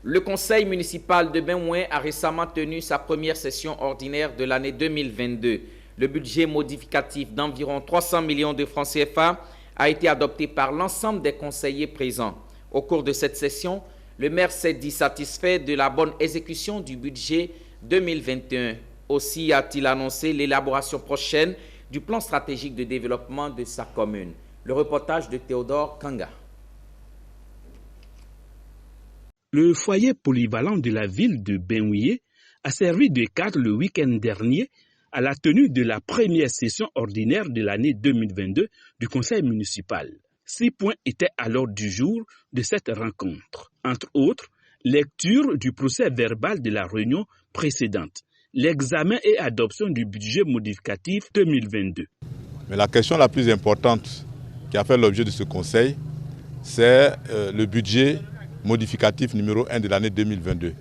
Le conseil municipal de Benoué a récemment tenu sa première session ordinaire de l'année 2022. Le budget modificatif d'environ 300 millions de francs CFA a été adopté par l'ensemble des conseillers présents. Au cours de cette session, le maire s'est dit satisfait de la bonne exécution du budget 2021. Aussi a-t-il annoncé l'élaboration prochaine du plan stratégique de développement de sa commune. Le reportage de Théodore Kanga. Le foyer polyvalent de la ville de Benoué a servi de cadre le week-end dernier à la tenue de la première session ordinaire de l'année 2022 du conseil municipal. 6 points étaient à l'ordre du jour de cette rencontre. Entre autres, lecture du procès verbal de la réunion précédente, l'examen et adoption du budget modificatif 2022. Mais la question la plus importante qui a fait l'objet de ce conseil, c'est le budget modificatif numéro 1 de l'année 2022,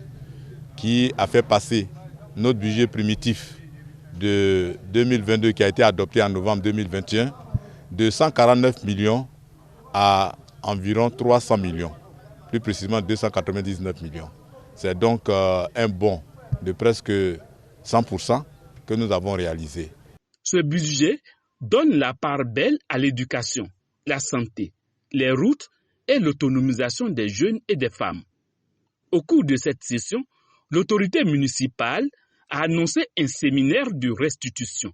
qui a fait passer notre budget primitif de 2022 qui a été adopté en novembre 2021 de 149 millions à environ 300 millions, plus précisément 299 millions. C'est donc un bond de presque 100% que nous avons réalisé. Ce budget donne la part belle à l'éducation, la santé, les routes et l'autonomisation des jeunes et des femmes. Au cours de cette session, l'autorité municipale a annoncé un séminaire de restitution,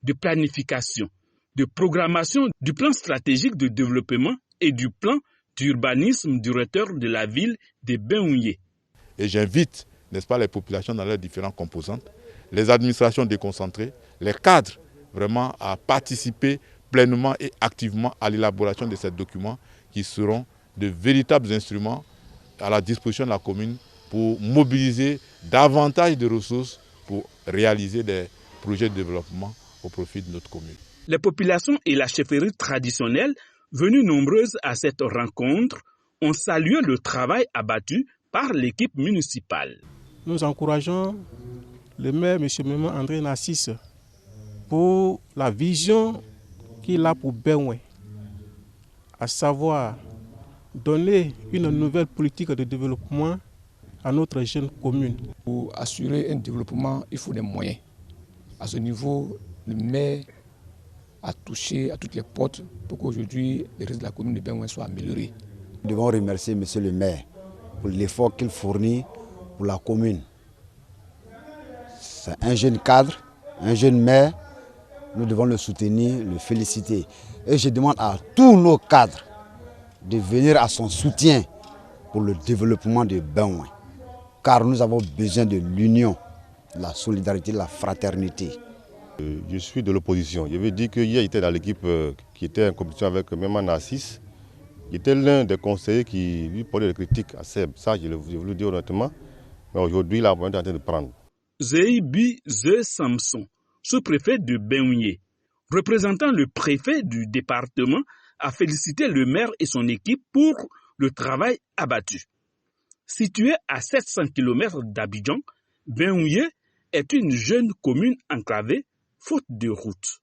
de planification, de programmation du plan stratégique de développement et du plan d'urbanisme du recteur de la ville de Benoué. Et j'invite, n'est-ce pas, les populations dans leurs différentes composantes, les administrations déconcentrées, les cadres, vraiment à participer pleinement et activement à l'élaboration de ces documents qui seront de véritables instruments à la disposition de la commune pour mobiliser davantage de ressources pour réaliser des projets de développement au profit de notre commune. Les populations et la chefferie traditionnelle, venues nombreuses à cette rencontre, ont salué le travail abattu par l'équipe municipale. Nous encourageons le maire, M. Mémon André Narcisse, pour la vision qu'il a pour Benoué, à savoir donner une nouvelle politique de développement à notre jeune commune. Pour assurer un développement, il faut des moyens. À ce niveau, le maire a touché à toutes les portes pour qu'aujourd'hui les résultats de la commune de Benoué soient améliorés. Nous devons remercier M. le maire pour l'effort qu'il fournit pour la commune. C'est un jeune cadre, un jeune maire. Nous devons le soutenir, le féliciter. Et je demande à tous nos cadres de venir à son soutien pour le développement de Benoué. Car nous avons besoin de l'union, de la solidarité, de la fraternité. Je suis de l'opposition. Je veux dire qu'hier, j'étais dans l'équipe qui était en compétition avec Mémon Narcisse. J'étais l'un des conseillers qui lui posait des critiques à Seb. Ça, je voulais le dire honnêtement. Mais aujourd'hui, la moyenne est en train de prendre. Zeibi Ze Samson, sous-préfet de Benoué, représentant le préfet du département, a félicité le maire et son équipe pour le travail abattu. Située à 700 km d'Abidjan, Benoué est une jeune commune enclavée, faute de route.